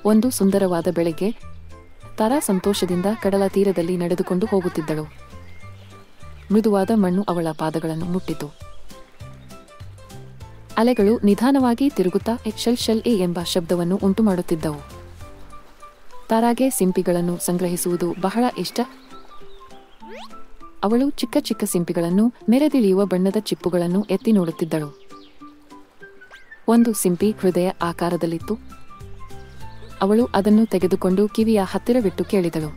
ಒಂದು ಸುಂದರವಾದ ಬೆಳಗ್ಗೆ ತಾರಾ ಸಂತೋಷದಿಂದ ಕಡಲ ತೀರದಲ್ಲಿ ನಡೆದುಕೊಂಡು ಹೋಗುತ್ತಿದ್ದಳು. ಮೃದುವಾದ ಮಣ್ಣು ಅವಳ ಪಾದಗಳನ್ನು ಮುಟ್ಟಿತು. ಅಲೆಗಳು ನಿಧಾನವಾಗಿ ತಿರುಗುತ್ತಾ ಶಲ್ ಶಲ್ ಎ ಎಂಬ ಶಬ್ದವನ್ನು ಉಂಟುಮಾಡುತ್ತಿದ್ದವು. ತಾರಾಗೆ ಸಿಂಪಿಗಳನ್ನು ಸಂಗ್ರಹಿಸುವುದು ಬಹಳ ಇಷ್ಟ. ಅವಳು ಚಿಕ್ಕ ಚಿಕ್ಕ ಸಿಂಪಿಗಳನ್ನು, ಮೆರೆದಿಳಿಯುವ ಬಣ್ಣದ ಚಿಪ್ಪುಗಳನ್ನು ಎತ್ತಿ ನೋಡುತ್ತಿದ್ದಳು. ಒಂದು ಸಿಂಪಿ ಹೃದಯ ಆಕಾರದಲ್ಲಿತ್ತು. ಅವಳು ಅದನ್ನು ತೆಗೆದುಕೊಂಡು ಕಿವಿಯ ಹತ್ತಿರವಿಟ್ಟು ಕೇಳಿದಳು.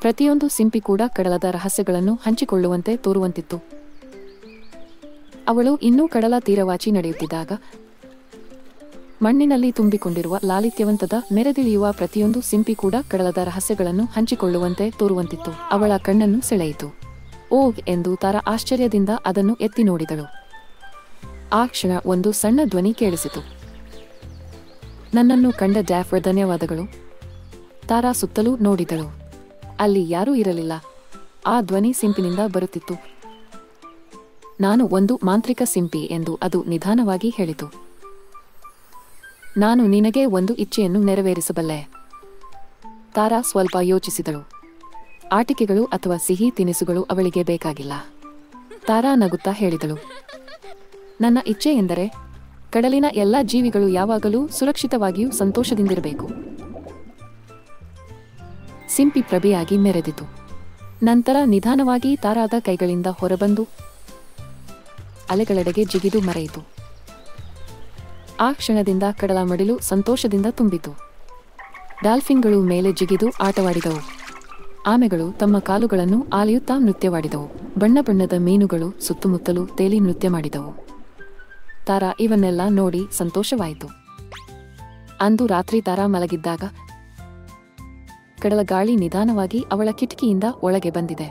ಪ್ರತಿಯೊಂದು ಸಿಂಪಿ ಕೂಡ ಕಡಲದ ರಹಸ್ಯಗಳನ್ನು ಹಂಚಿಕೊಳ್ಳುವಂತೆ ತೋರುವಂತಿತ್ತು. ಅವಳು ಇನ್ನೂ ಕಡಲ ತೀರವಾಚಿ ನಡೆಯುತ್ತಿದ್ದಾಗ ಮಣ್ಣಿನಲ್ಲಿ ತುಂಬಿಕೊಂಡಿರುವ ಲಾಲಿತ್ಯವಂತದ ಮೆರೆದಿಳಿಯುವ ಪ್ರತಿಯೊಂದು ಸಿಂಪಿ ಕೂಡ ಕಡಲದ ರಹಸ್ಯಗಳನ್ನು ಹಂಚಿಕೊಳ್ಳುವಂತೆ ತೋರುವಂತಿತ್ತು. ಅವಳ ಕಣ್ಣನ್ನು ಸೆಳೆಯಿತು. ಓಹ್ ಎಂದು ತಾರಾ ಆಶ್ಚರ್ಯದಿಂದ ಅದನ್ನು ಎತ್ತಿ ನೋಡಿದಳು. ಆ ಕ್ಷಣ ಒಂದು ಸಣ್ಣ ಧ್ವನಿ ಕೇಳಿಸಿತು. ನನ್ನನ್ನು ಕಂಡ ಡ್ಯಾಫರ್ ಧನ್ಯವಾದಗಳು. ತಾರಾ ಸುತ್ತಲೂ ನೋಡಿದಳು. ಅಲ್ಲಿ ಯಾರೂ ಇರಲಿಲ್ಲ. ಆ ಧ್ವನಿ ಸಿಂಪಿನಿಂದ ಬರುತ್ತಿತ್ತು. ನಾನು ಒಂದು ಮಾಂತ್ರಿಕ ಸಿಂಪಿ ಎಂದು ಅದು ನಿಧಾನವಾಗಿ ಹೇಳಿತು. ನಾನು ನಿನಗೆ ಒಂದು ಇಚ್ಛೆಯನ್ನು ನೆರವೇರಿಸಬಲ್ಲೆ. ತಾರಾ ಸ್ವಲ್ಪ ಯೋಚಿಸಿದಳು. ಆಟಿಕೆಗಳು ಅಥವಾ ಸಿಹಿ ತಿನಿಸುಗಳು ಅವಳಿಗೆ ಬೇಕಾಗಿಲ್ಲ. ತಾರಾ ನಗುತ್ತಾ ಹೇಳಿದಳು, ನನ್ನ ಇಚ್ಛೆ ಎಂದರೆ ಕಡಲಿನ ಎಲ್ಲ ಜೀವಿಗಳು ಯಾವಾಗಲೂ ಸುರಕ್ಷಿತವಾಗಿಯೂ ಸಂತೋಷದಿಂದಿರಬೇಕು. ಸಿಂಪಿ ಪ್ರಭೆಯಾಗಿ ಮೆರೆದಿತು. ನಂತರ ನಿಧಾನವಾಗಿ ತಾರಾದ ಕೈಗಳಿಂದ ಹೊರಬಂದು ಅಲೆಗಳೆಡೆಗೆ ಜಿಗಿದು ಮರೆಯಿತು. ಆ ಕ್ಷಣದಿಂದ ಕಡಲ ಮಡಿಲು ಸಂತೋಷದಿಂದ ತುಂಬಿತು. ಡಾಲ್ಫಿನ್ಗಳು ಮೇಲೆ ಜಿಗಿದು ಆಟವಾಡಿದವು. ಆಮೆಗಳು ತಮ್ಮ ಕಾಲುಗಳನ್ನು ಆಲೆಯುತ್ತಾ ನೃತ್ಯವಾಡಿದವು. ಬಣ್ಣ ಬಣ್ಣದ ಮೀನುಗಳು ಸುತ್ತಮುತ್ತಲೂ ತೇಲಿ ನೃತ್ಯ ಮಾಡಿದವು. ತಾರಾ ಇವನ್ನೆಲ್ಲ ನೋಡಿ ಸಂತೋಷವಾಯಿತು. ಅಂದು ರಾತ್ರಿ ತಾರಾ ಮಲಗಿದ್ದಾಗ ಕಡಲ ಗಾಳಿ ನಿಧಾನವಾಗಿ ಅವಳ ಕಿಟಕಿಯಿಂದ ಒಳಗೆ ಬಂದಿದೆ.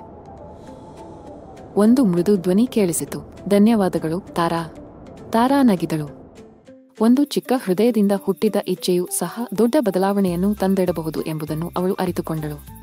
ಒಂದು ಮೃದು ಧ್ವನಿ ಕೇಳಿಸಿತು. ಧನ್ಯವಾದಗಳು ತಾರಾ. ತಾರಾ ನಗಿದಳು. ಒಂದು ಚಿಕ್ಕ ಹೃದಯದಿಂದ ಹುಟ್ಟಿದ ಇಚ್ಛೆಯೂ ಸಹ ದೊಡ್ಡ ಬದಲಾವಣೆಯನ್ನು ತಂದಿಡಬಹುದು ಎಂಬುದನ್ನು ಅವಳು ಅರಿತುಕೊಂಡಳು.